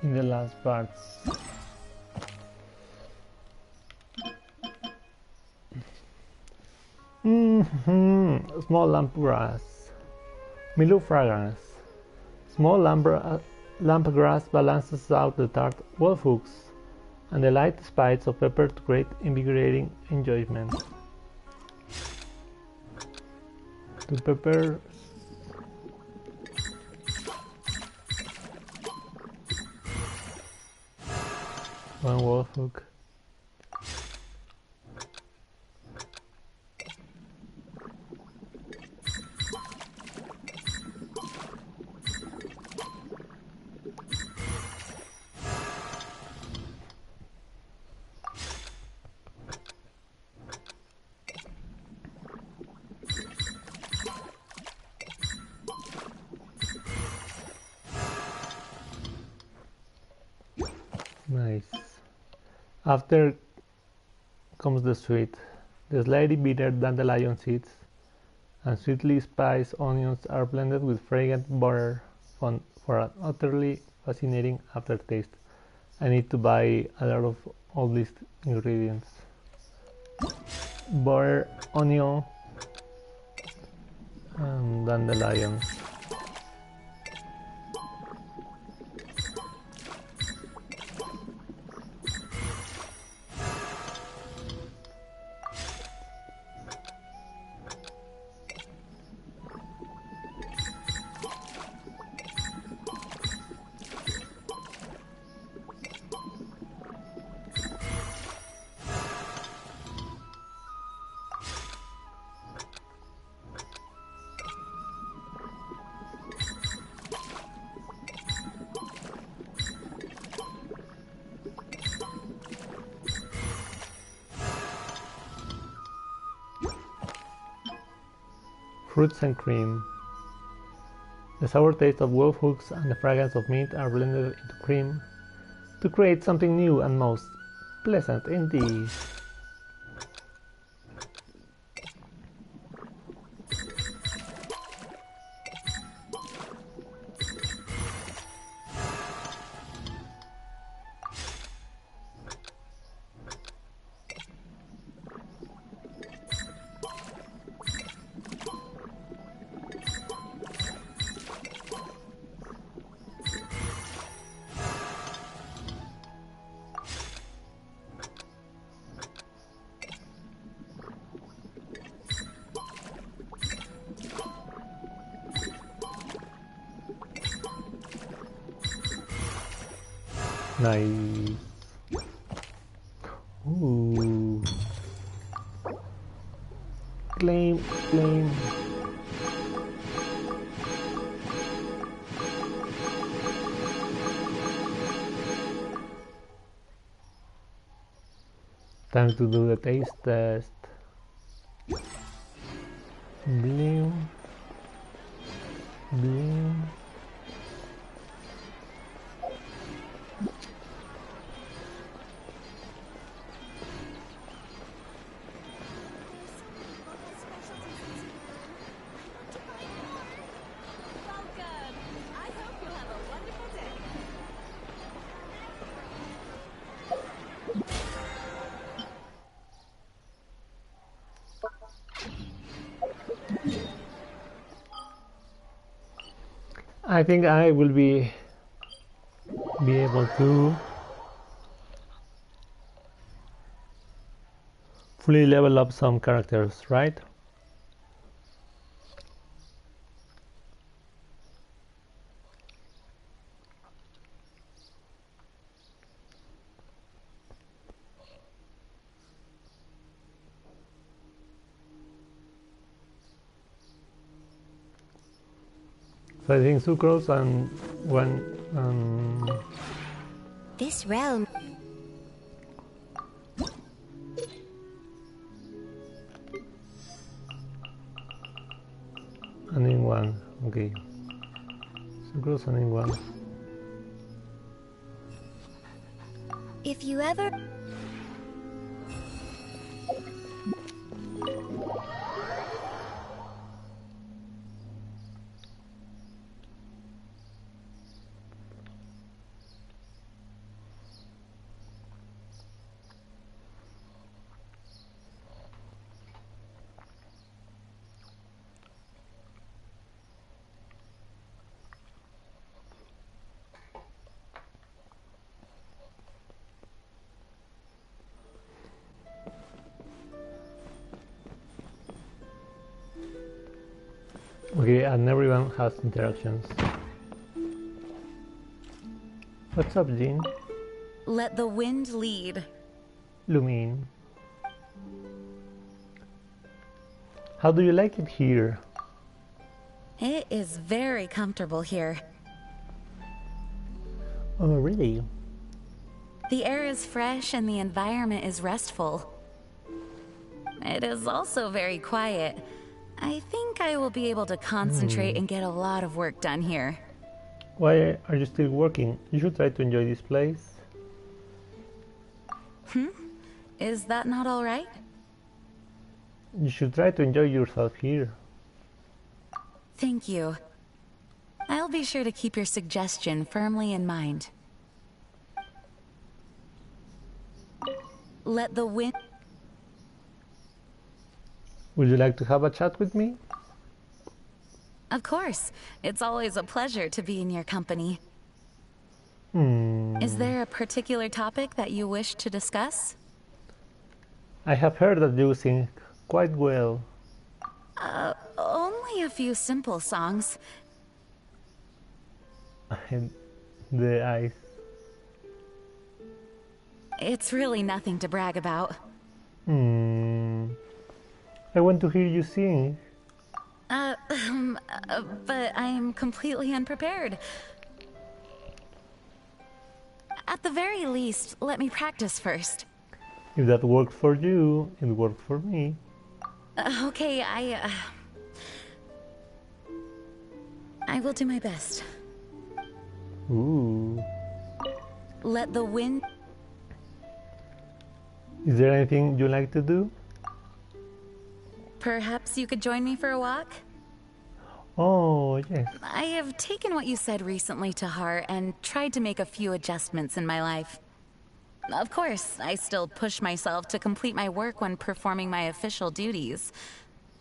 in the last parts. Small lamp grass. Milo fragrance. Small lamp grass balances out the tart wolf hooks and the light spice of pepper to create invigorating enjoyment. Two peppers. One wolf hook. Nice. After comes the sweet. The slightly bitter dandelion seeds and sweetly spiced onions are blended with fragrant butter for an utterly fascinating aftertaste. I need to buy a lot of all these ingredients. Butter, onion, and dandelion. Fruits and cream. The sour taste of wolf hooks and the fragrance of mint are blended into cream to create something new and most pleasant indeed. Nice. Ooh. Claim. Time to do the taste test. Bloom. I think I will be able to fully level up some characters, right? So I think sucrose and one. This realm. And in one, okay. Sucrose and in one. If you ever. Okay, and everyone has interactions. What's up, Jean? Let the wind lead. Lumine. How do you like it here? It is very comfortable here. Oh, really? The air is fresh and the environment is restful. It is also very quiet. I think I will be able to concentrate and get a lot of work done here. Why are you still working? You should try to enjoy this place. Is that not all right? You should try to enjoy yourself here. Thank you. I'll be sure to keep your suggestion firmly in mind. Let the wind... Would you like to have a chat with me? Of course. It's always a pleasure to be in your company. Is there a particular topic that you wish to discuss? I have heard that you sing quite well. Only a few simple songs. And the eyes. It's really nothing to brag about. I want to hear you sing. But I'm completely unprepared. At the very least, let me practice first. If that worked for you, it worked for me. Okay, I will do my best. Ooh. Let the wind... Is there anything you like to do? Perhaps you could join me for a walk? Oh, yes. I have taken what you said recently to heart and tried to make a few adjustments in my life. Of course, I still push myself to complete my work when performing my official duties.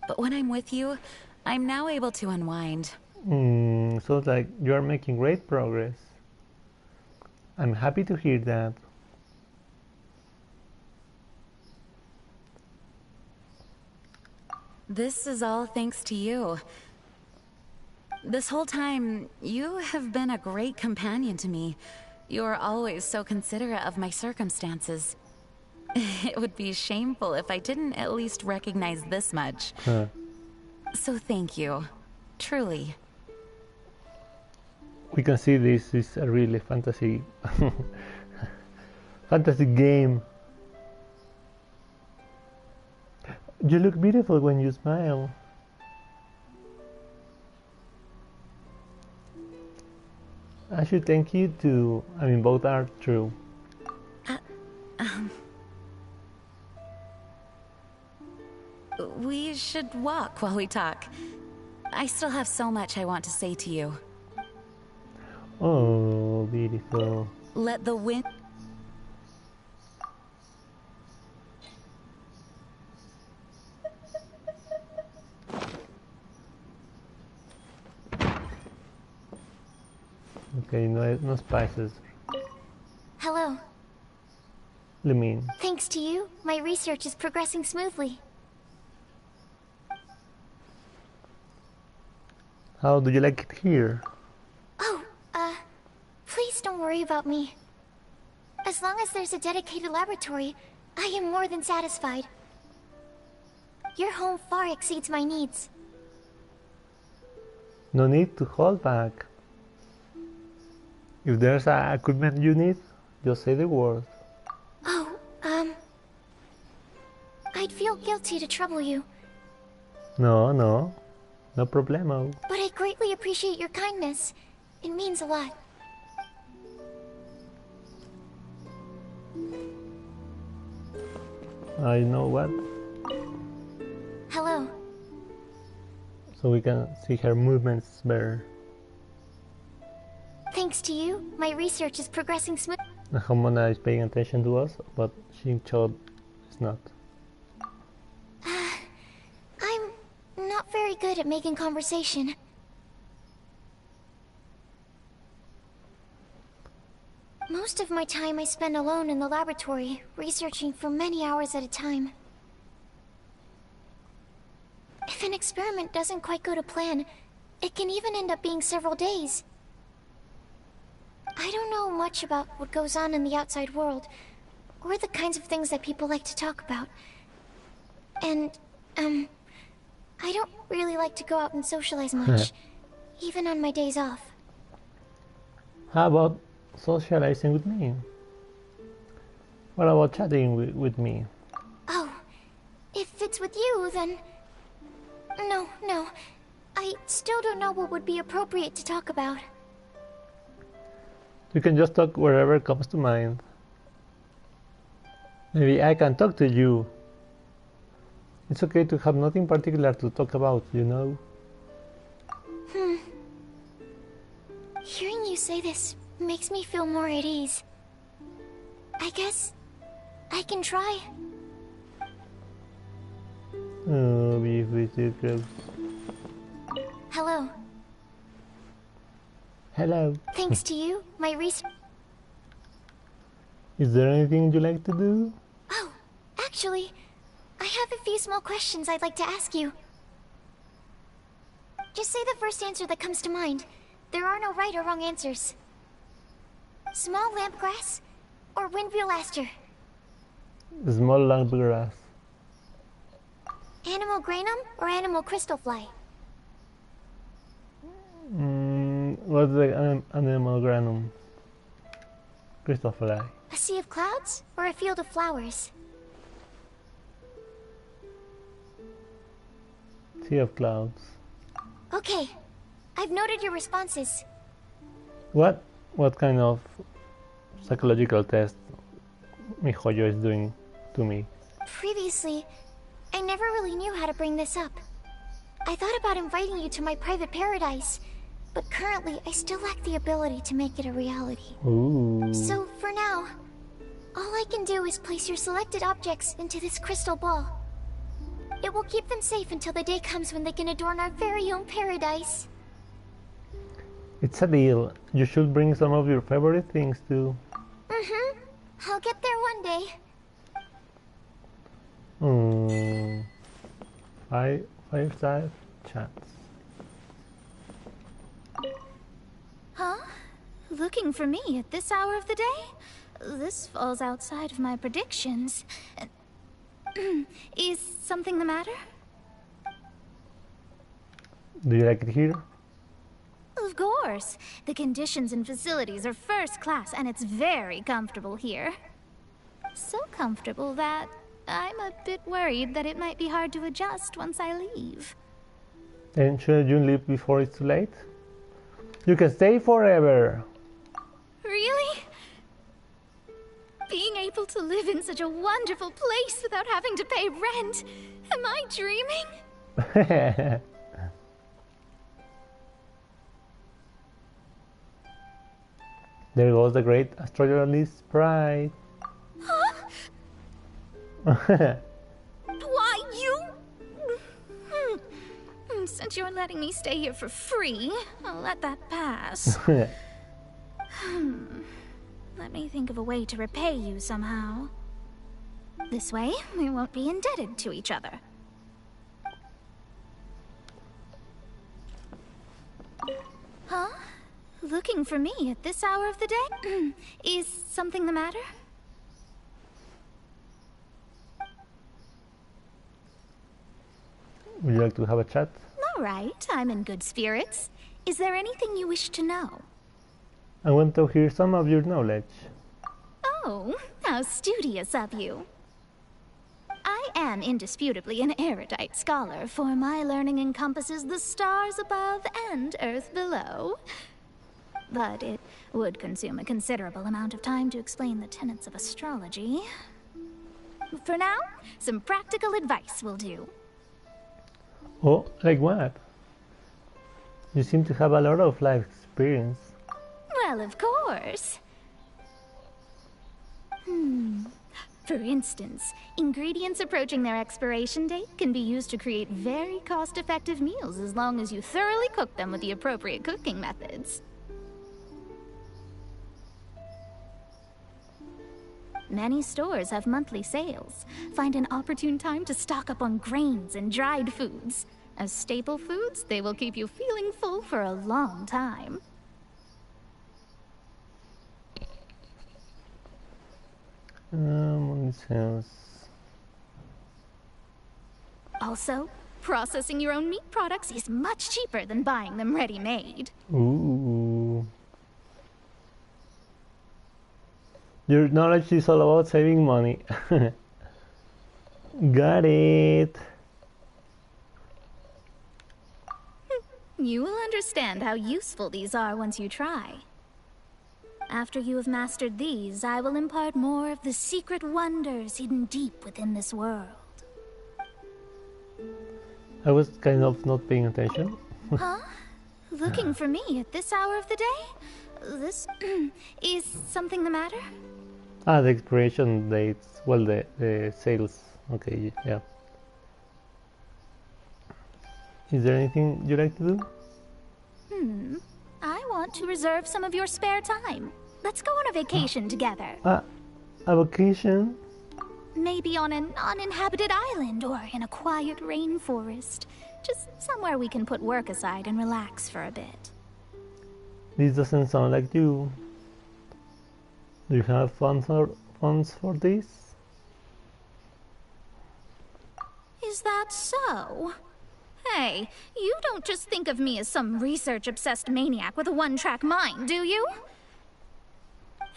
But when I'm with you, I'm now able to unwind. So it's like you are making great progress. I'm happy to hear that. This is all thanks to you. This whole time, you have been a great companion to me. You are always so considerate of my circumstances. It would be shameful if I didn't at least recognize this much. Huh. So thank you. Truly. We can see this is a really fantasy fantasy game. You look beautiful when you smile. I should thank you too. I mean, both are true. We should walk while we talk. I still have so much I want to say to you. Oh, beautiful. Let the wind... Okay, no spices. Hello. Lumine. Thanks to you, my research is progressing smoothly. How do you like it here? Oh, please don't worry about me. As long as there's a dedicated laboratory, I am more than satisfied. Your home far exceeds my needs. No need to hold back. If there's a equipment you need, just say the word. Oh, I'd feel guilty to trouble you, No problemo. but I greatly appreciate your kindness. It means a lot. I know what. Hello. So we can see her movements better. Thanks to you, my research is progressing smooth. Hamona is paying attention to us, but Shincho is not. I'm not very good at making conversation. Most of my time I spend alone in the laboratory, researching for many hours at a time. If an experiment doesn't quite go to plan, It can even end up being several days. I don't know much about what goes on in the outside world, or the kinds of things that people like to talk about. And, I don't really like to go out and socialize much, even on my days off. How about socializing with me? What about chatting with me? Oh, if it's with you, then... No. I still don't know what would be appropriate to talk about. You can just talk wherever comes to mind. Maybe I can talk to you. It's okay to have nothing particular to talk about, you know? Hearing you say this makes me feel more at ease. I guess I can try. Oh, be too close. Hello. Hello. Thanks to you, my Is there anything you like to do? Oh, actually, I have a few small questions I'd like to ask you. Just say the first answer that comes to mind. There are no right or wrong answers. Small lampgrass or windwheel aster? Small long grass. Animal granum or animal crystalfly? What's the animal granum? Crystal fly. A sea of clouds or a field of flowers? Sea of clouds. Okay, I've noted your responses. What kind of psychological test mi joyo is doing to me? Previously, I never really knew how to bring this up. I thought about inviting you to my private paradise, but currently I still lack the ability to make it a reality. Ooh. So for now, all I can do is place your selected objects into this crystal ball. It will keep them safe until the day comes when they can adorn our very own paradise. It's a deal. You should bring some of your favorite things too. I'll get there one day. Five chats. Huh? Looking for me at this hour of the day? This falls outside of my predictions. Is something the matter? Do you like it here? Of course. The conditions and facilities are first class, and it's very comfortable here. So comfortable that I'm a bit worried that it might be hard to adjust once I leave. Then should you leave before it's too late? You can stay forever. Really? Being able to live in such a wonderful place without having to pay rent. Am I dreaming? There goes the great astrologist sprite. Huh? Why, you? Since you're letting me stay here for free, I'll let that pass. Let me think of a way to repay you somehow. This way, we won't be indebted to each other. Huh? Looking for me at this hour of the day? Is something the matter? Would you like to have a chat? All right, I'm in good spirits. Is there anything you wish to know? I want to hear some of your knowledge. Oh, how studious of you. I am indisputably an erudite scholar, for my learning encompasses the stars above and earth below. But it would consume a considerable amount of time to explain the tenets of astrology. For now, some practical advice will do. Oh, like what? You seem to have a lot of life experience. Well, of course. For instance, ingredients approaching their expiration date can be used to create very cost-effective meals as long as you thoroughly cook them with the appropriate cooking methods. Many stores have monthly sales. Find an opportune time to stock up on grains and dried foods. As staple foods, they will keep you feeling full for a long time. Munitions. Also, processing your own meat products is much cheaper than buying them ready-made. Ooh. Your knowledge is all about saving money. Got it. You will understand how useful these are once you try. After you have mastered these, I will impart more of the secret wonders hidden deep within this world. I was kind of not paying attention. Huh? Looking for me at this hour of the day? This... is something the matter? The expiration dates. Well, the sales. Okay, yeah. Is there anything you'd like to do? I want to reserve some of your spare time. Let's go on a vacation together. A vacation? Maybe on an uninhabited island or in a quiet rainforest. Just somewhere we can put work aside and relax for a bit. This doesn't sound like you. Do you have funds for this? Is that so? Hey, you don't just think of me as some research-obsessed maniac with a one-track mind, do you?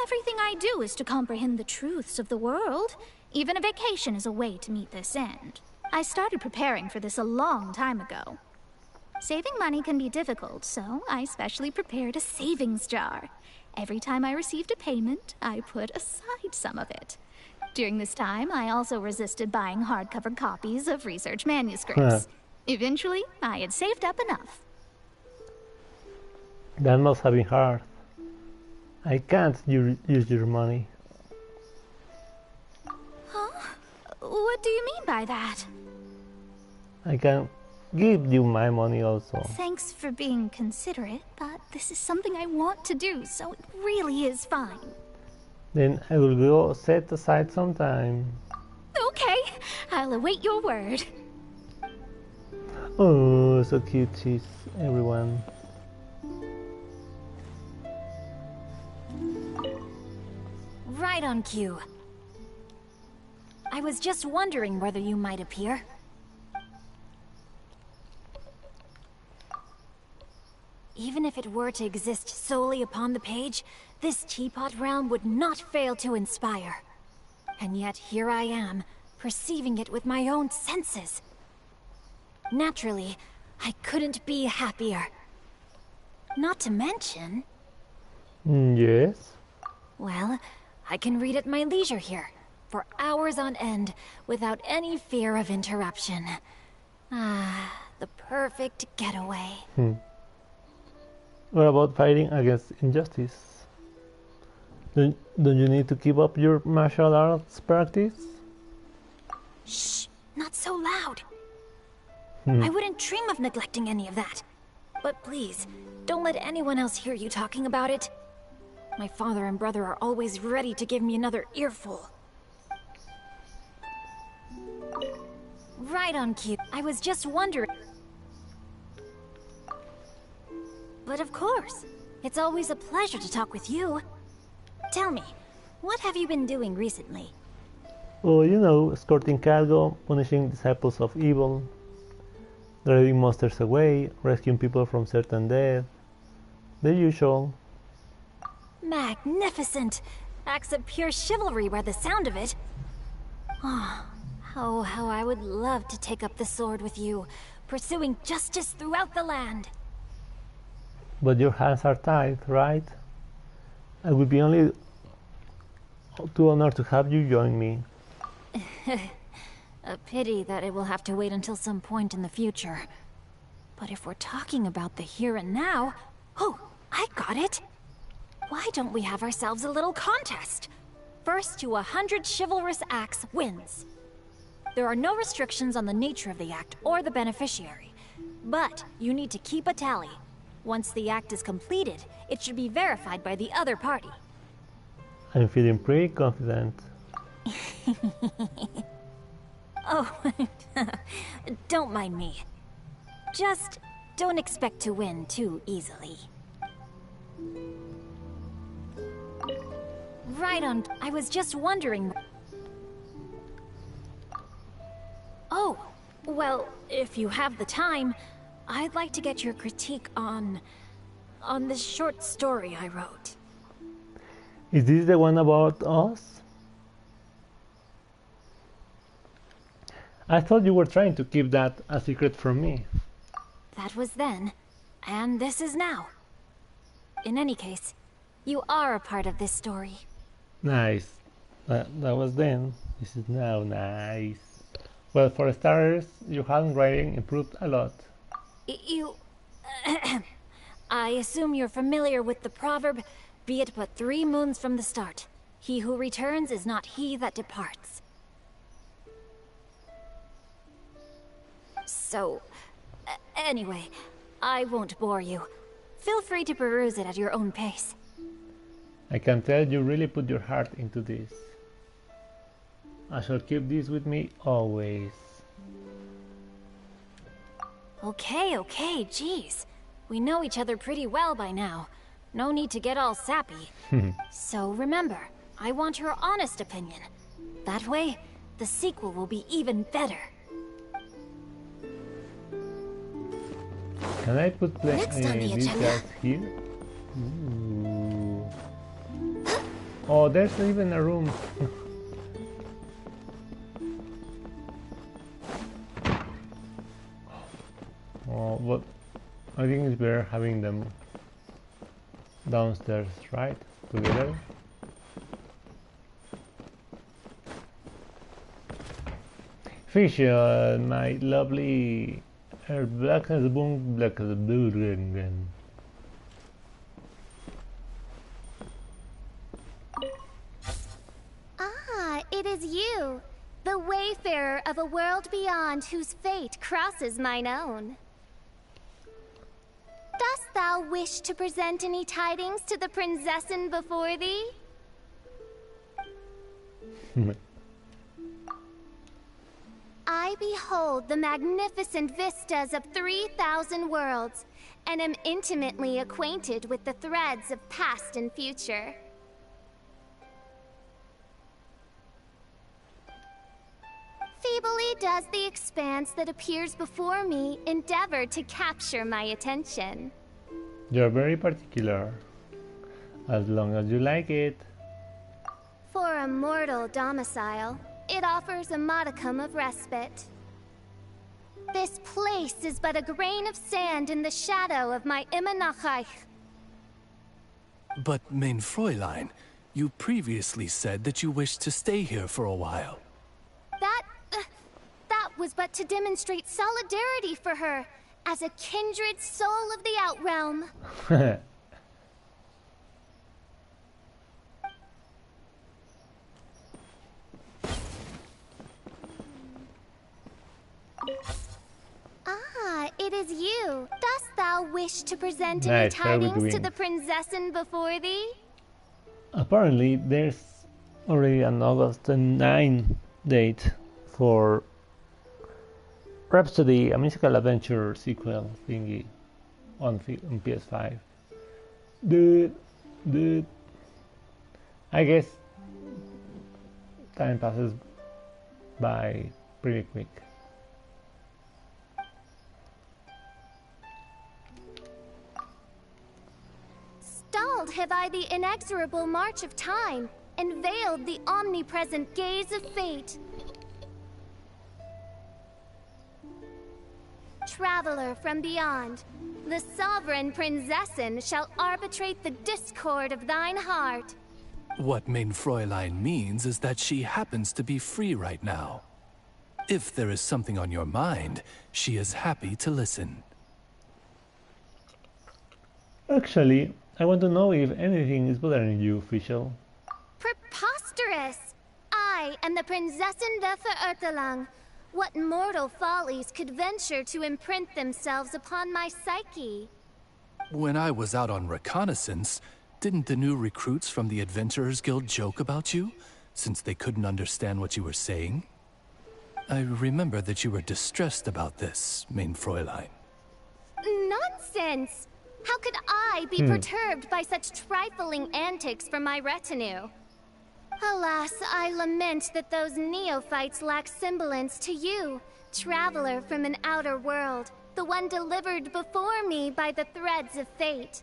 Everything I do is to comprehend the truths of the world. Even a vacation is a way to meet this end. I started preparing for this a long time ago. Saving money can be difficult, so I specially prepared a savings jar. Every time I received a payment, I put aside some of it. During this time, I also resisted buying hardcover copies of research manuscripts. Eventually, I had saved up enough. That must have been hard. I can't use your money. Huh? What do you mean by that? I can give you my money also. Thanks for being considerate, but this is something I want to do, so it really is fine. Then I will go set aside some time. Okay, I'll await your word. Oh, so cute, she's everyone. Right on cue. I was just wondering whether you might appear. Even if it were to exist solely upon the page, this teapot realm would not fail to inspire. And yet here I am, perceiving it with my own senses. Naturally, I couldn't be happier. Not to mention... Yes? Well, I can read at my leisure here, for hours on end, without any fear of interruption. Ah, the perfect getaway. What about fighting against injustice? Don't you need to keep up your martial arts practice? Shh, not so loud. I wouldn't dream of neglecting any of that. But please, don't let anyone else hear you talking about it. My father and brother are always ready to give me another earful. Right on cue. I was just wondering. But of course, it's always a pleasure to talk with you. Tell me, what have you been doing recently? Oh, you know, escorting cargo, punishing disciples of evil, driving monsters away, rescuing people from certain death. The usual. Magnificent! Acts of pure chivalry by the sound of it. Oh, how I would love to take up the sword with you, pursuing justice throughout the land. But your hands are tied, right? I would be only too honored to have you join me. A pity that it will have to wait until some point in the future. But if we're talking about the here and now... Oh, I got it! Why don't we have ourselves a little contest? First to 100 chivalrous acts wins. There are no restrictions on the nature of the act or the beneficiary. But you need to keep a tally. Once the act is completed, it should be verified by the other party. I'm feeling pretty confident. Oh, don't mind me. Just don't expect to win too easily. Right on. I was just wondering. Oh, well, if you have the time, I'd like to get your critique on this short story I wrote. Is this the one about us? I thought you were trying to keep that a secret from me. That was then, and this is now. In any case, you are a part of this story. Nice. That was then. This is now. Nice. Well, for starters, your handwriting improved a lot. You... I assume you're familiar with the proverb, be it but 3 moons from the start. He who returns is not he that departs. So, anyway, I won't bore you. Feel free to peruse it at your own pace. I can tell you really put your heart into this. I shall keep this with me always. Okay, jeez. We know each other pretty well by now. No need to get all sappy. So remember, I want your honest opinion. That way, the sequel will be even better. Can I put Next on the these agenda. guys here? Ooh. Oh, there's even a room. Oh, but I think it's better having them downstairs, right? Together. Fish, my lovely black as boom, black as building. Ah, it is you, the wayfarer of a world beyond whose fate crosses mine own. Dost thou wish to present any tidings to the prinzessin before thee? I behold the magnificent vistas of 3,000 worlds, and am intimately acquainted with the threads of past and future. Feebly does the expanse that appears before me endeavor to capture my attention. You're very particular. As long as you like it. For a mortal domicile, it offers a modicum of respite. This place is but a grain of sand in the shadow of my Immenachreich. But, mein Fräulein, you previously said that you wished to stay here for a while. That was but to demonstrate solidarity for her, as a kindred soul of the Outrealm. Ah, it is you. Dost thou wish to present any Nice, very tidings to good. the prinzessin before thee? Apparently, there's already an August 9 date for Rhapsody, a musical adventure sequel thingy on PS5. Dude. I guess time passes by pretty quick. Stalled have I the inexorable march of time, and veiled the omnipresent gaze of fate. Traveler from beyond, the sovereign prinzessin shall arbitrate the discord of thine heart. What mein Fräulein means is that she happens to be free right now. If there is something on your mind, she is happy to listen. Actually, I want to know if anything is bothering you, official. Preposterous! I am the Prinzessin Verurteilung. What mortal follies could venture to imprint themselves upon my psyche? When I was out on reconnaissance, didn't the new recruits from the Adventurers Guild joke about you, since they couldn't understand what you were saying? I remember that you were distressed about this, mein Fräulein. sense. How could I be perturbed by such trifling antics from my retinue? Alas, I lament that those neophytes lack semblance to you, traveler from an outer world, the one delivered before me by the threads of fate.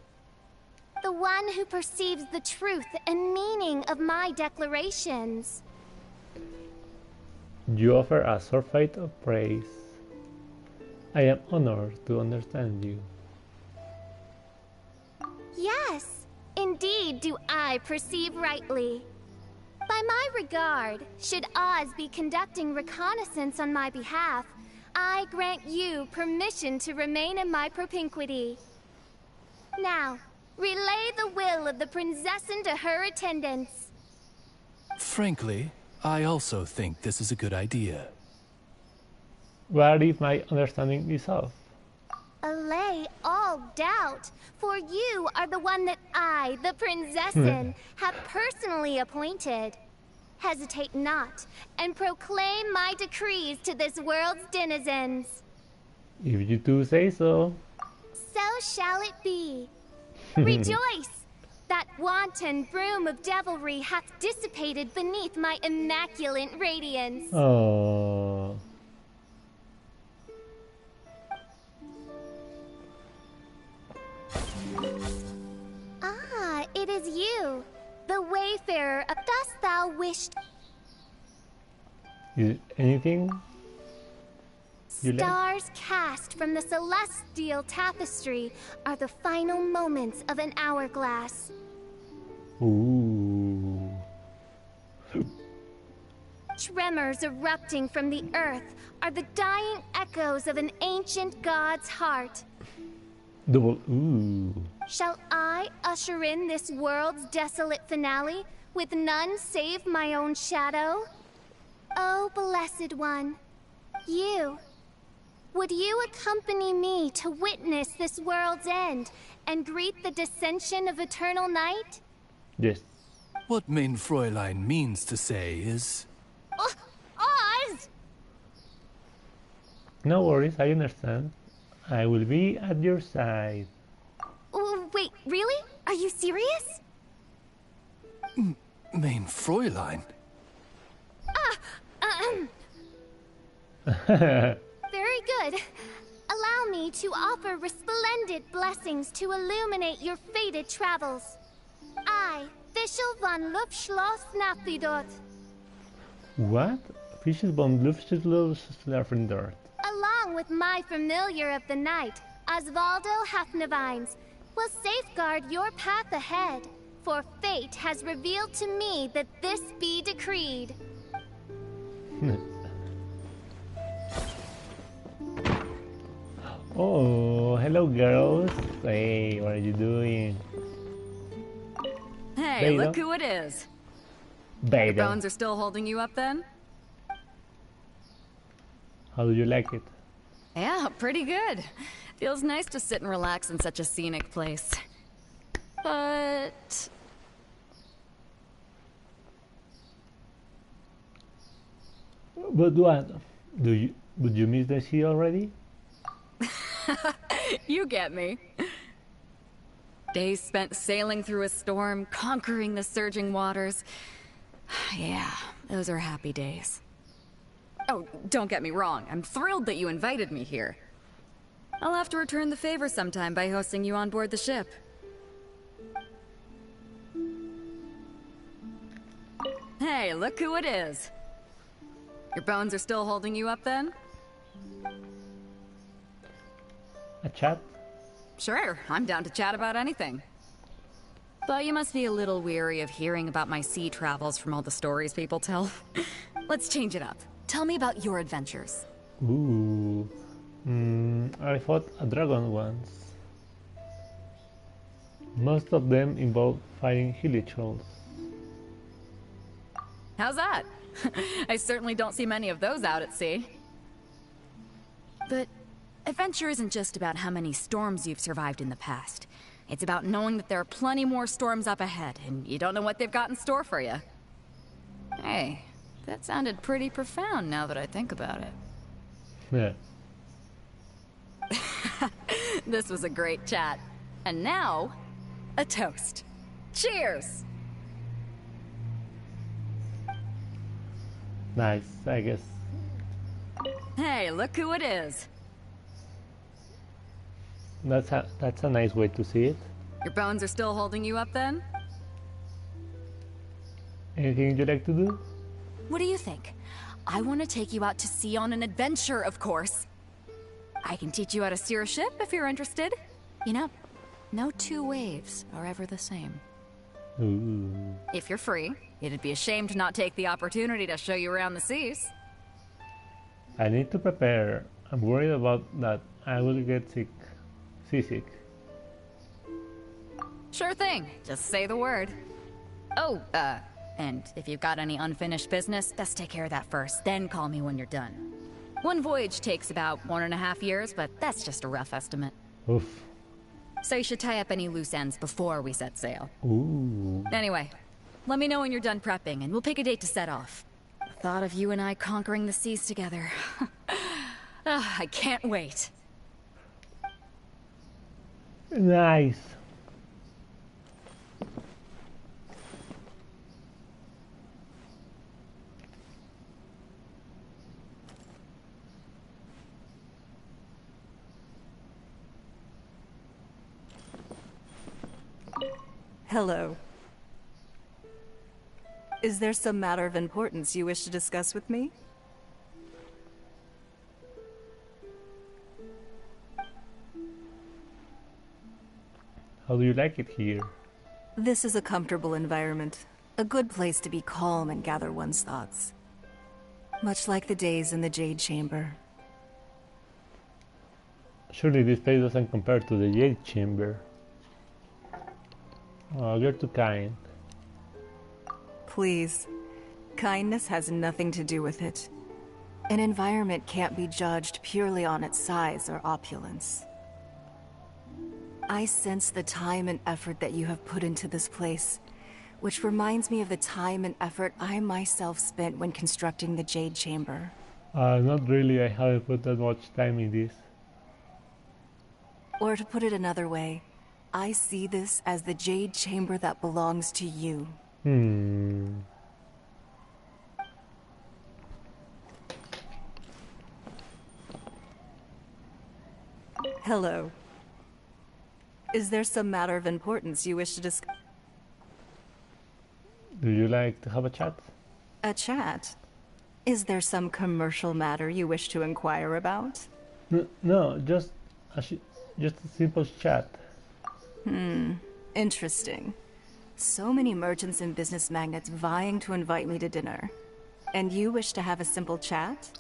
The one who perceives the truth and meaning of my declarations. You offer a surfeit of praise. I am honored to understand you. Yes, indeed do I perceive rightly. By my regard, should Oz be conducting reconnaissance on my behalf, I grant you permission to remain in my propinquity. Now, relay the will of the princessin to her attendants. Frankly, I also think this is a good idea. What if my understanding is off? Allay all doubt, for you are the one that I, the princessin, have personally appointed. Hesitate not, and proclaim my decrees to this world's denizens. If you do say so. So shall it be. Rejoice! That wanton broom of devilry hath dissipated beneath my immaculate radiance. Oh. Ah, it is you, the wayfarer. Dost thou wish? Is anything you like? Stars cast from the celestial tapestry are the final moments of an hourglass. Ooh. Tremors erupting from the earth are the dying echoes of an ancient god's heart. Double ooh. Shall I usher in this world's desolate finale with none save my own shadow? Oh, blessed one, you. Would you accompany me to witness this world's end and greet the descension of eternal night? Yes. What mein Fräulein means to say is... Oz! No worries, I understand. I will be at your side. Oh, wait, really? Are you serious? Mein Fräulein? Very good. Allow me to offer resplendent blessings to illuminate your fated travels. I, Fischl von Luftschloss Napidot. What? Fishes von Luftschlafendort. Along with my familiar of the night, Osvaldo Hafnavines, will safeguard your path ahead, for fate has revealed to me that this be decreed. Oh, hello girls. Hey, what are you doing? Hey, Beta. look who it is. Beta. Bones are still holding you up then? How do you like it? Yeah, pretty good. Feels nice to sit and relax in such a scenic place. But... But what? Would you miss the sea already? You get me. Days spent sailing through a storm, conquering the surging waters. Yeah, those are happy days. Oh, don't get me wrong. I'm thrilled that you invited me here. I'll have to return the favor sometime by hosting you on board the ship. Hey, look who it is. Your bones are still holding you up then? A chat? Sure, I'm down to chat about anything. But you must be a little weary of hearing about my sea travels from all the stories people tell. Let's change it up. Tell me about your adventures. Ooh. I fought a dragon once. Most of them involve fighting hilichurls. How's that? I certainly don't see many of those out at sea. But adventure isn't just about how many storms you've survived in the past. It's about knowing that there are plenty more storms up ahead, and you don't know what they've got in store for you. Hey, that sounded pretty profound now that I think about it. Yeah. This was a great chat. And now, a toast. Cheers! Nice, I guess. Hey, look who it is. That's a nice way to see it. Your bones are still holding you up then? Anything you like to do? What do you think? I want to take you out to sea on an adventure, of course. I can teach you how to steer a ship if you're interested. You know, no two waves are ever the same. Ooh. If you're free, it'd be a shame to not take the opportunity to show you around the seas. I need to prepare. I'm worried about that I will get seasick. Sure thing. Just say the word. Oh, and if you've got any unfinished business, best take care of that first, then call me when you're done. One voyage takes about 1.5 years, but that's just a rough estimate. Oof. So you should tie up any loose ends before we set sail. Ooh. Anyway, let me know when you're done prepping, and we'll pick a date to set off. The thought of you and I conquering the seas together. I can't wait. Nice. Hello. Is there some matter of importance you wish to discuss with me? How do you like it here? This is a comfortable environment. A good place to be calm and gather one's thoughts. Much like the days in the Jade Chamber. Surely this place doesn't compare to the Jade Chamber. Oh, you're too kind. Please. Kindness has nothing to do with it. An environment can't be judged purely on its size or opulence. I sense the time and effort that you have put into this place, which reminds me of the time and effort I myself spent when constructing the Jade Chamber. Not really, I haven't put that much time in this. Or to put it another way, I see this as the Jade Chamber that belongs to you. Hello. Is there some matter of importance you wish to discuss? Do you like to have a chat? A chat? Is there some commercial matter you wish to inquire about? No, just a simple chat. Interesting. So many merchants and business magnates vying to invite me to dinner. And you wish to have a simple chat?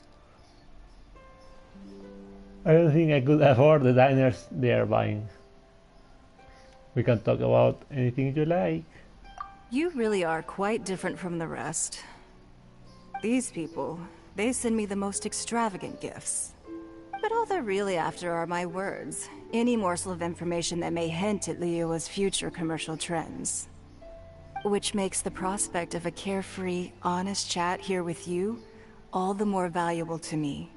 I don't think I could afford the diners they are buying. We can talk about anything you like. You really are quite different from the rest. These people, they send me the most extravagant gifts. But all they're really after are my words. Any morsel of information that may hint at Leoa's future commercial trends. Which makes the prospect of a carefree, honest chat here with you all the more valuable to me.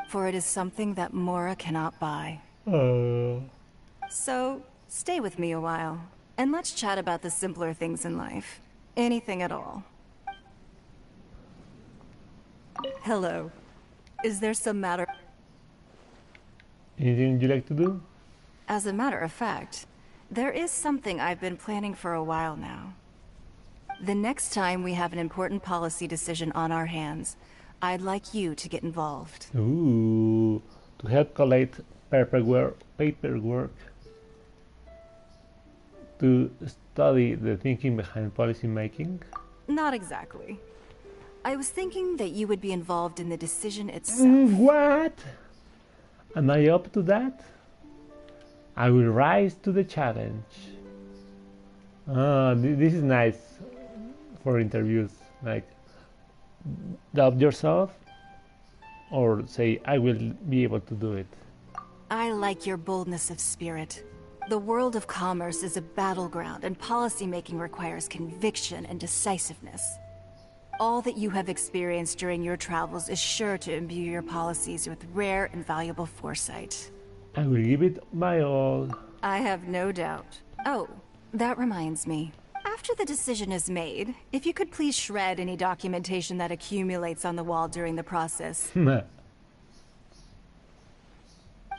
For it is something that Mora cannot buy. So, stay with me a while, and let's chat about the simpler things in life. Anything at all. Hello. Is there some matter? Anything you like to do? As a matter of fact, there is something I've been planning for a while now. The next time we have an important policy decision on our hands, I'd like you to get involved. Ooh, to help collate paperwork. To study the thinking behind policy making? Not exactly. I was thinking that you would be involved in the decision itself. What? Am I up to that? I will rise to the challenge. This is nice for interviews. Like, doubt yourself, or say, I will be able to do it. I like your boldness of spirit. The world of commerce is a battleground, and policymaking requires conviction and decisiveness. All that you have experienced during your travels is sure to imbue your policies with rare and valuable foresight. I will give it my all. I have no doubt. Oh, that reminds me. After the decision is made, if you could please shred any documentation that accumulates on the wall during the process.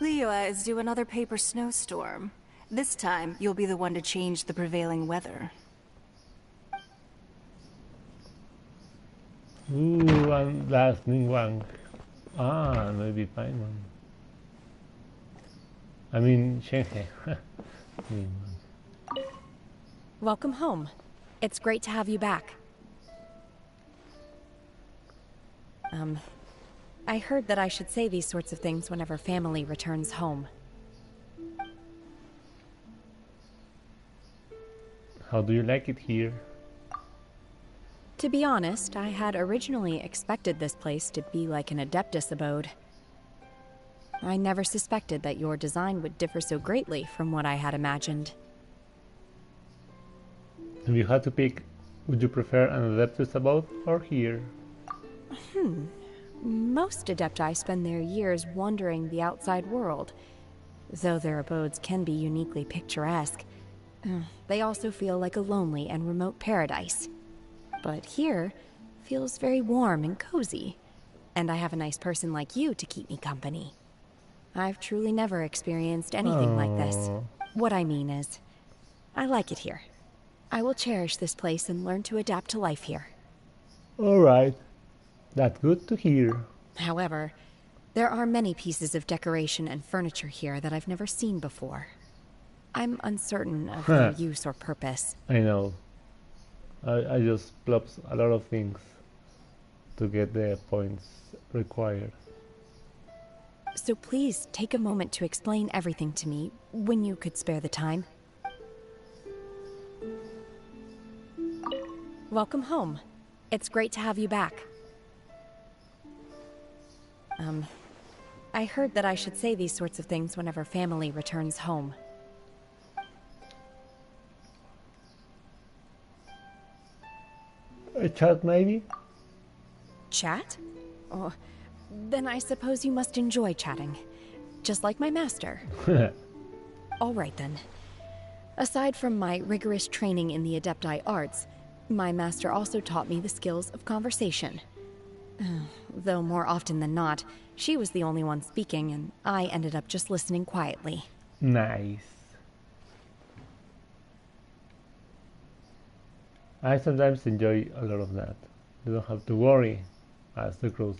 Liyue is due another paper snowstorm. This time, you'll be the one to change the prevailing weather. Ooh, one last new one. Ah, maybe fine one. I mean, Shenhe. Welcome home. It's great to have you back. I heard that I should say these sorts of things whenever family returns home. How do you like it here? To be honest, I had originally expected this place to be like an Adeptus abode. I never suspected that your design would differ so greatly from what I had imagined. If you had to pick, would you prefer an Adeptus abode or here? Most Adepti spend their years wandering the outside world. Though their abodes can be uniquely picturesque, they also feel like a lonely and remote paradise. But here feels very warm and cozy, and I have a nice person like you to keep me company. I've truly never experienced anything like this. What I mean is, I like it here. I will cherish this place and learn to adapt to life here. Alright, that's good to hear. However, there are many pieces of decoration and furniture here that I've never seen before. I'm uncertain of their use or purpose. I know. I just plops a lot of things to get the points required. So please take a moment to explain everything to me when you could spare the time. Welcome home. It's great to have you back. I heard that I should say these sorts of things whenever family returns home. A chat maybe? Chat? Oh, then I suppose you must enjoy chatting. Just like my master. All right then. Aside from my rigorous training in the Adepti arts, my master also taught me the skills of conversation. Though more often than not, she was the only one speaking, and I ended up just listening quietly. Nice. I sometimes enjoy a lot of that. You don't have to worry, as the crows,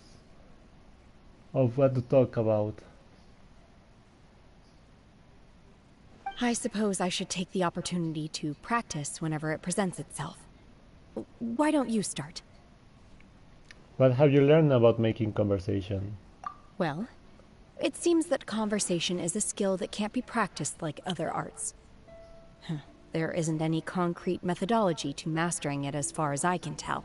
of what to talk about. I suppose I should take the opportunity to practice whenever it presents itself. Why don't you start? What have you learned about making conversation? Well, it seems that conversation is a skill that can't be practiced like other arts. There isn't any concrete methodology to mastering it as far as I can tell.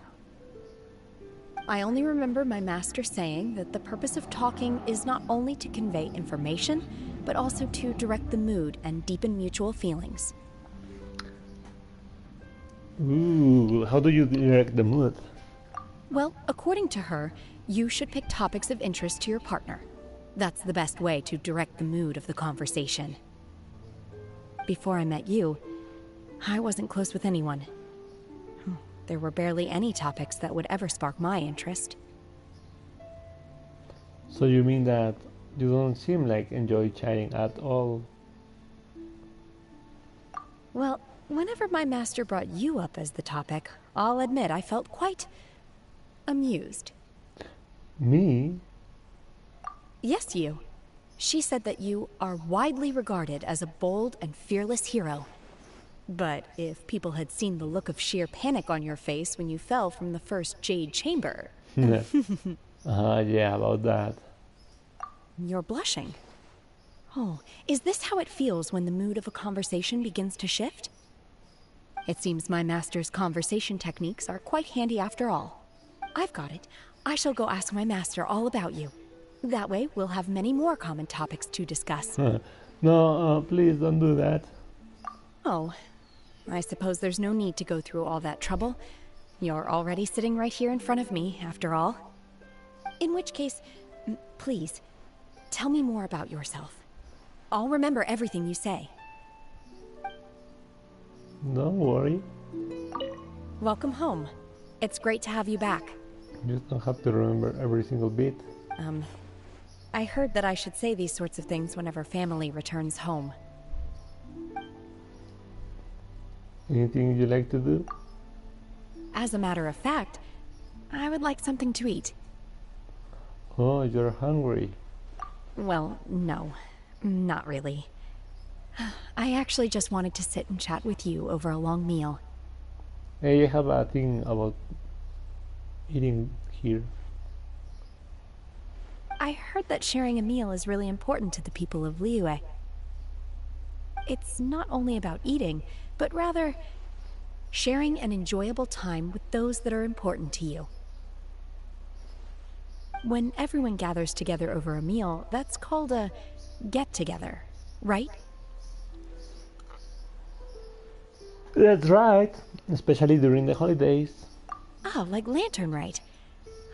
I only remember my master saying that the purpose of talking is not only to convey information, but also to direct the mood and deepen mutual feelings. Ooh, how do you direct the mood? Well, according to her, you should pick topics of interest to your partner. That's the best way to direct the mood of the conversation. Before I met you, I wasn't close with anyone. There were barely any topics that would ever spark my interest. So you mean that you don't seem like enjoy chatting at all? Well, whenever my master brought you up as the topic, I'll admit I felt quite amused. Me? Yes, you. She said that you are widely regarded as a bold and fearless hero. But if people had seen the look of sheer panic on your face when you fell from the first Jade Chamber... Yeah, about that. You're blushing. Oh, is this how it feels when the mood of a conversation begins to shift? It seems my master's conversation techniques are quite handy after all. I've got it. I shall go ask my master all about you. That way, we'll have many more common topics to discuss. No, please don't do that. Oh, I suppose there's no need to go through all that trouble. You're already sitting right here in front of me, after all. In which case, please, tell me more about yourself. I'll remember everything you say. Don't worry. Welcome home. It's great to have you back. You just don't have to remember every single bit. I heard that I should say these sorts of things whenever family returns home. Anything you like to do? As a matter of fact, I would like something to eat. Oh, you're hungry. Well, no, not really. I actually just wanted to sit and chat with you over a long meal. Hey, I have a thing about eating here. I heard that sharing a meal is really important to the people of Liyue. It's not only about eating, but rather sharing an enjoyable time with those that are important to you. When everyone gathers together over a meal, that's called a get-together, right? That's right, especially during the holidays. Oh, like Lantern Rite.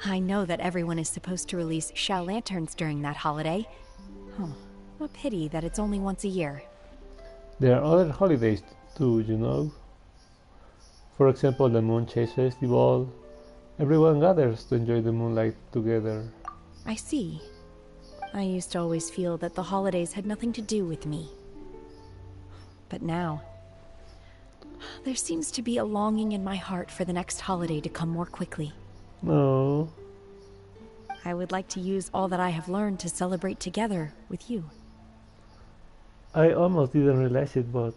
I know that everyone is supposed to release Shao Lanterns during that holiday. Oh, a pity that it's only once a year. There are other holidays too, you know. For example, the Moon Chase Festival. Everyone gathers to enjoy the moonlight together. I see. I used to always feel that the holidays had nothing to do with me. But now, there seems to be a longing in my heart for the next holiday to come more quickly. No. I would like to use all that I have learned to celebrate together with you. I almost didn't realize it, but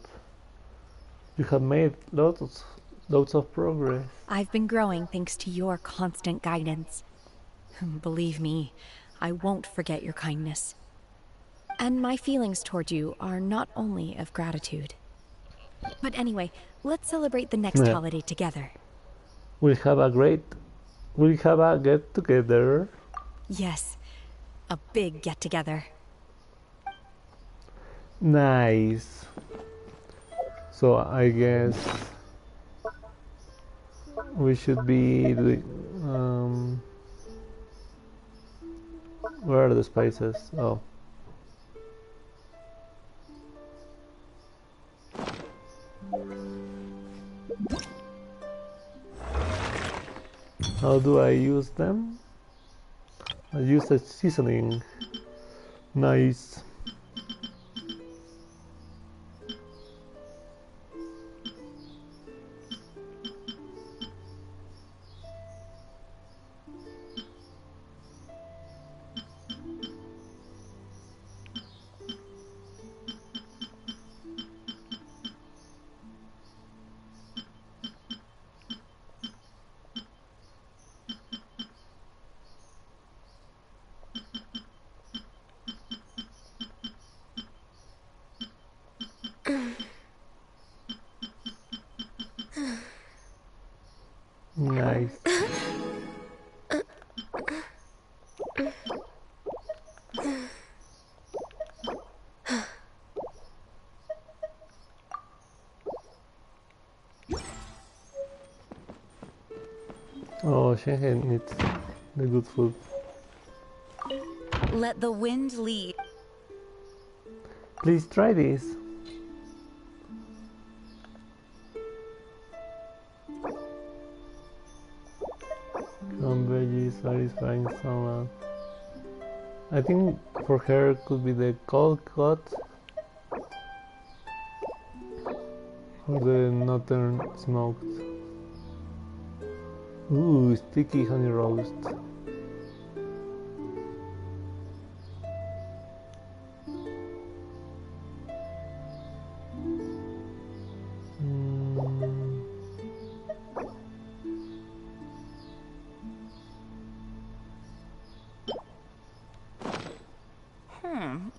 you have made loads of progress. I've been growing thanks to your constant guidance. Believe me, I won't forget your kindness. And my feelings toward you are not only of gratitude. But anyway, let's celebrate the next holiday together. We'll have a get together. Yes, a big get together. Nice. So I guess we should be doing. Where are the spices? Oh. How do I use them? I use the seasoning. Nice. Nice. Oh, Shenzhen needs the good food. Let the wind lead. Please try this. Some veggies satisfying someone. I think for her could be the cold cut or the northern smoked. Ooh, sticky honey roast.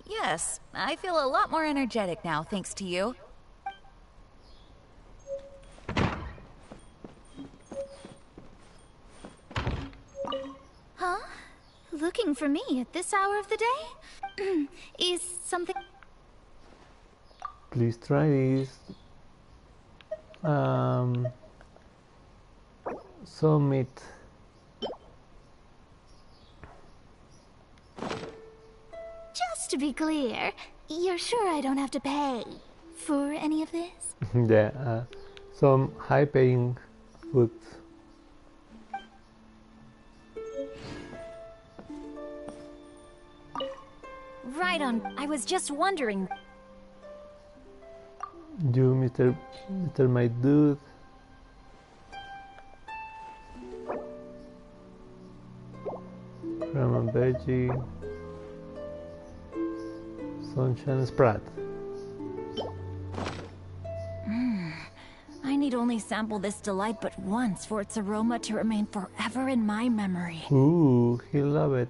Yes, I feel a lot more energetic now, thanks to you. Huh? Looking for me at this hour of the day? Is something... Please try this. Some meat. Just to be clear, You're sure I don't have to pay for any of this? Yeah, some high-paying food. Right on. I was just wondering. You, Mr. My Dude. Ramen Veggie. Sunshine Sprat. I need only sample this delight but once for its aroma to remain forever in my memory. Ooh, he'll love it.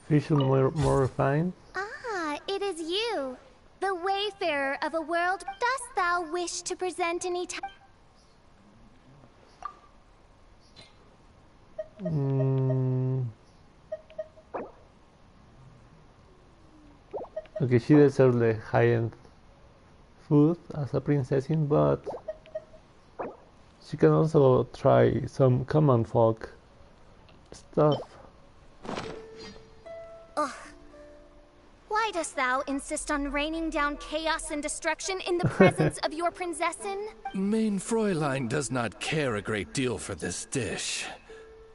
Visual more refined. Ah, it is you, the wayfarer of a world. Dost thou wish to present any time? Okay, she deserves the high-end food as a princessin, but she can also try some common folk stuff. Why dost thou insist on raining down chaos and destruction in the presence of your prinzessin? Main Fräulein does not care a great deal for this dish.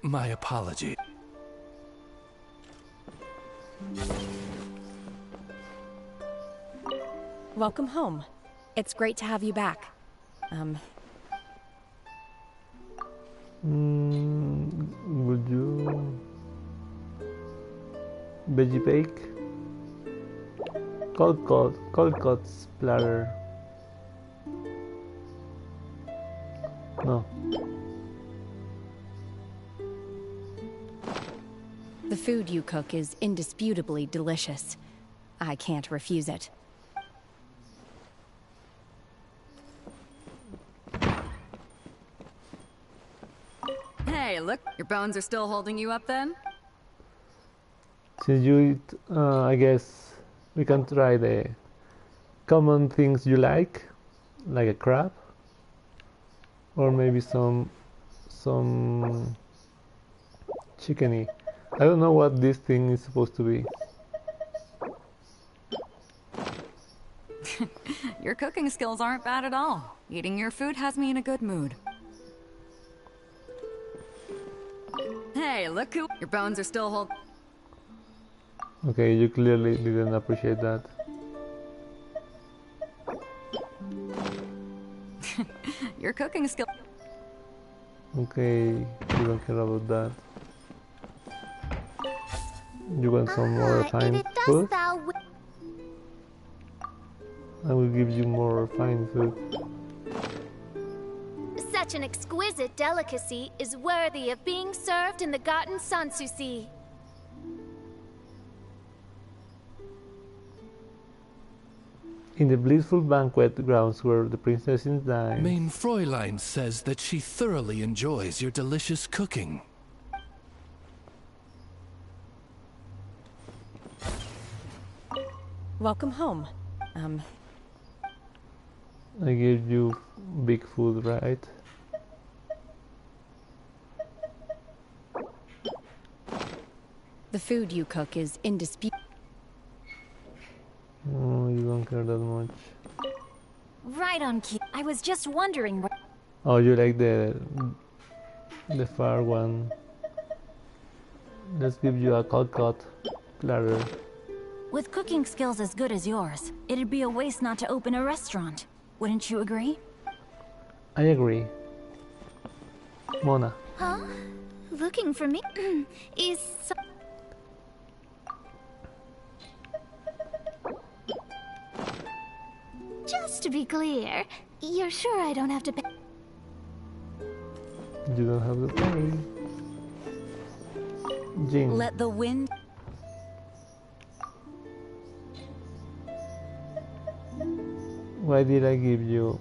My apology. Welcome home. It's great to have you back. Would you veggie bake? Cold splatter. No. The food you cook is indisputably delicious. I can't refuse it. Hey, look, your bones are still holding you up then? Since you eat, I guess we can try the common things you like a crab, or maybe some chickeny. I don't know what this thing is supposed to be. Your cooking skills aren't bad at all. Eating your food has me in a good mood. Hey, look who... Your bones are still holding... Okay, you clearly didn't appreciate that. Your cooking skill... Okay, you don't care about that. You want some more refined food? I will give you more refined food. Such an exquisite delicacy is worthy of being served in the Garden Sanssouci. In the blissful banquet grounds where the princesses dine. Main Fräulein says that she thoroughly enjoys your delicious cooking. Welcome home. I gave you big food, right? The food you cook is indisputable. Oh, you don't care that much. Right on cue. I was just wondering what... Oh, you like the far one. Let's give you a cold cut platter. With cooking skills as good as yours, it'd be a waste not to open a restaurant. Wouldn't you agree? I agree. Mona. Huh? Looking for me? Is... Just to be clear, you're sure I don't have to pay? You don't have to pay. Jin. Let the wind... Why did I give you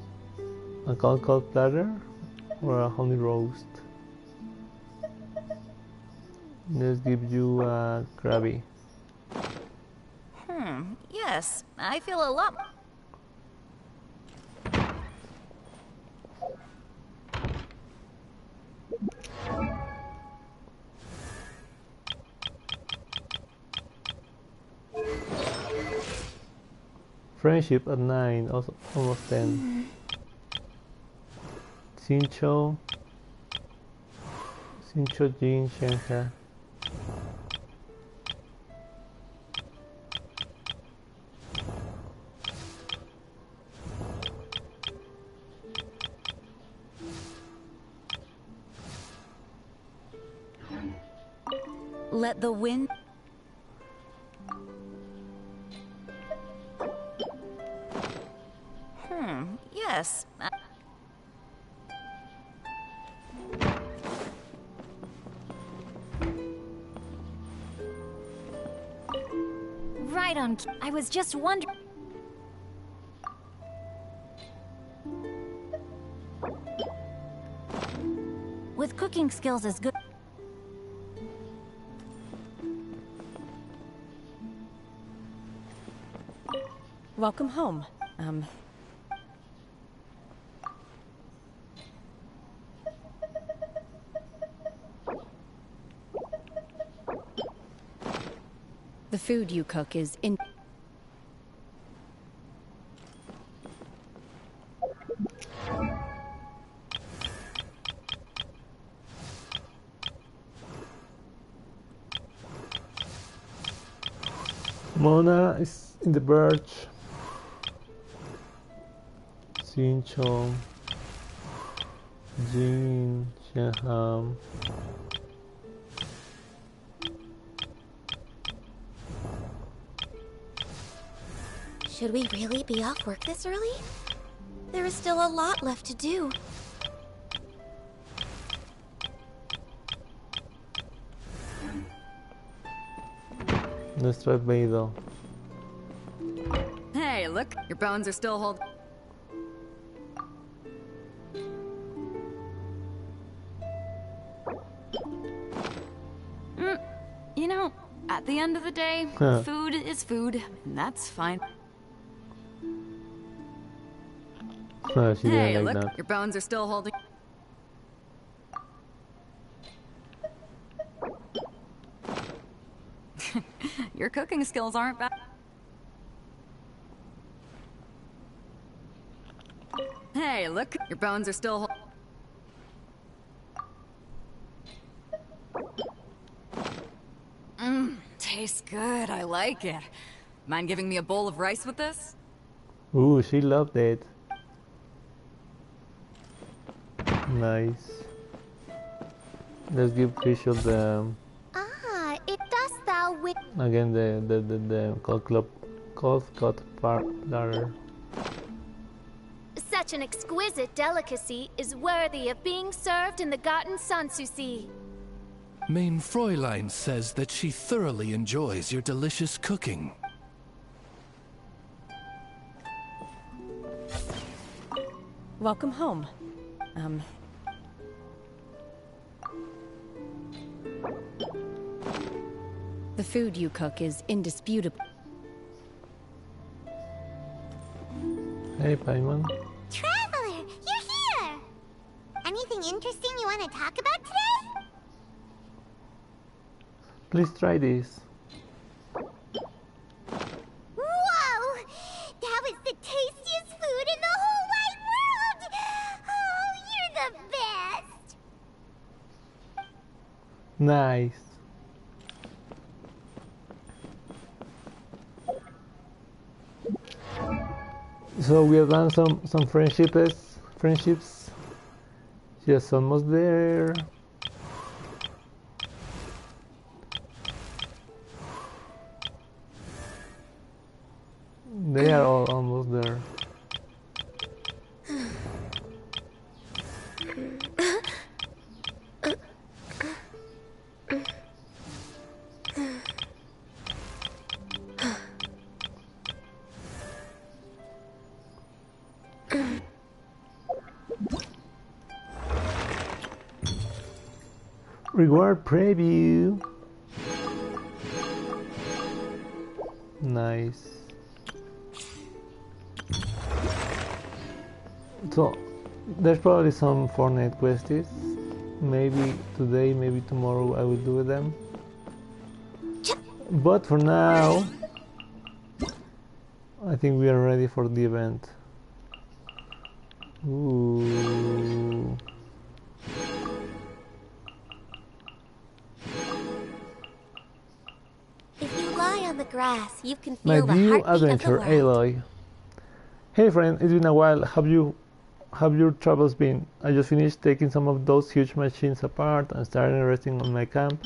a cold platter or a honey roast? Let's give you a crabby. Yes, I feel a lot... Friendship at 9, also almost 10. Sincho, Jin, Shenhe. Let the wind... Yes. Right on. I was just wondering. With cooking skills as good. Welcome home. The food you cook is in... Mona is in the birch. Sincho, Jin, Shenhe. Should we really be off work this early? There is still a lot left to do. Let's try Beidou. Hey, look, your bones are still holding. You know, at the end of the day, food is food, and that's fine. She Hey, didn't like look, that. your bones are still holding. Your cooking skills aren't bad. Hey, look, your bones are still tastes good, I like it. Mind giving me a bowl of rice with this? Ooh, she loved it. Nice. Let's give Fischl the It does thou with... again the cold cut platter. Such an exquisite delicacy is worthy of being served in the Garten Sanssouci. Mein Fräulein says that she thoroughly enjoys your delicious cooking. Welcome home. The food you cook is indisputable. Hey, Paimon. Traveler, you're here! Anything interesting you want to talk about today? Please try this. Whoa! That was the tastiest food in the whole wide world! Oh, you're the best! Nice. So we have done some friendships. Just almost there. They are all almost there. Reward preview. Nice. So there's probably some Fortnite quests. Maybe today, maybe tomorrow I will do them. But for now, I I think we are ready for the event. Ooh. If you lie on the grass, you can My feel the new heartbeat of the adventure, world. Aloy. Hey friend, it's been a while. Have your travels been? I just finished taking some of those huge machines apart and started resting on my camp.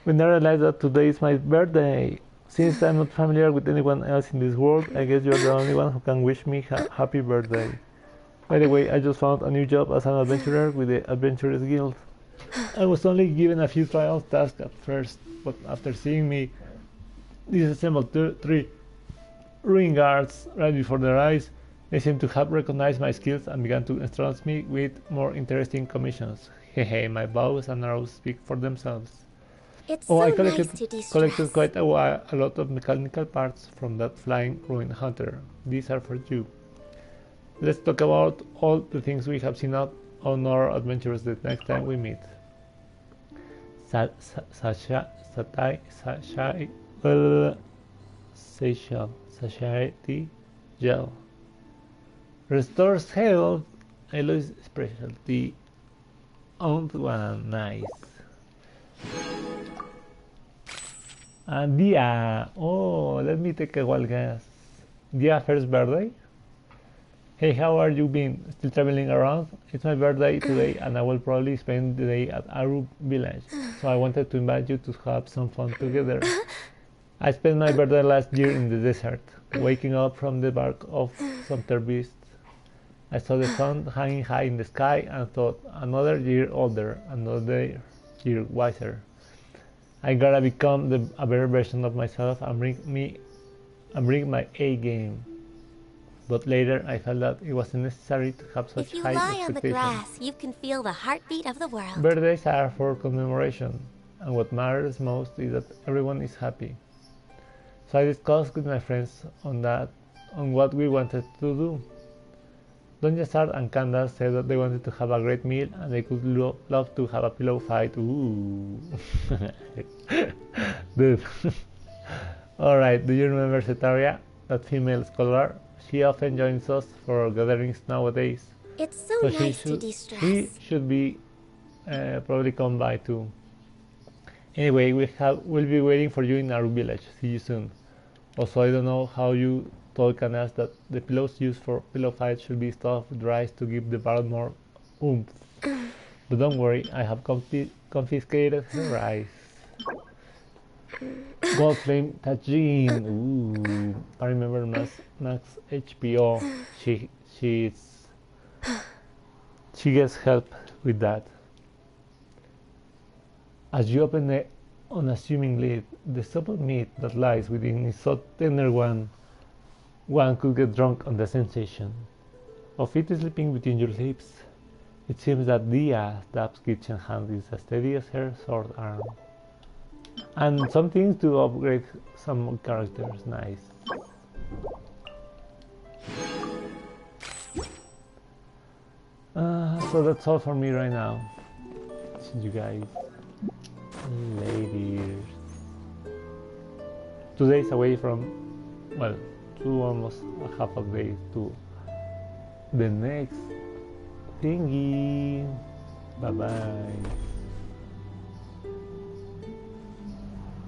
When I realized that today is my birthday. Since I'm not familiar with anyone else in this world, I guess you're the only one who can wish me happy birthday. By the way, I just found a new job as an adventurer with the Adventurers Guild. I was only given a few trial tasks at first, but after seeing me disassemble three ruin guards right before their eyes, they seemed to have recognized my skills and began to entrust me with more interesting commissions. Hehe, my bows and arrows speak for themselves. It's Oh, so I nice to collected de-stress. quite a lot of mechanical parts from that flying ruin hunter. These are for you. Let's talk about all the things we have seen out on our adventures the next time we meet. Satiety Gel. Restores health. Aloy's specialty. Owned one. Nice. And Dia. Oh, let me take a wild guess. Dia first birthday? Hey, how are you been? Still traveling around? It's my birthday today and I will probably spend the day at Aru village. So I wanted to invite you to have some fun together. I spent my birthday last year in the desert, waking up from the bark of some beast. I saw the sun hanging high in the sky and thought, another year older, another year wiser. I gotta become a better version of myself and bring my A game. But later I felt that it wasn't necessary to have such If you high lie on the expectations. grass, you can feel the heartbeat of the world. Birthdays are for commemoration, and what matters most is that everyone is happy. So I discussed with my friends on what we wanted to do. Donja Sart and Candace said that they wanted to have a great meal and they could love to have a pillow fight. Ooh. Dude. Alright, do you remember Cetaria, that female scholar? She often joins us for gatherings nowadays. It's so nice to de-stress. She should be probably come by too. Anyway, we'll be waiting for you in our village. See you soon. Also, I don't know how you told Candace that the pillows used for pillow fights should be stuffed with rice to give the battle more oomph. But don't worry, I have confiscated her rice. Gold Flame Tajin. Ooh, I remember Max HPO. She gets help with that. As you open the unassuming lid, the supple meat that lies within is so tender one could get drunk on the sensation of it slipping between your lips. It seems that Dia Dab's kitchen hand is as steady as her sword arm. And some things to upgrade some characters. Nice. So that's all for me right now. See you guys later. 2 days away from, well, almost a half a day to the next thingy. Bye bye.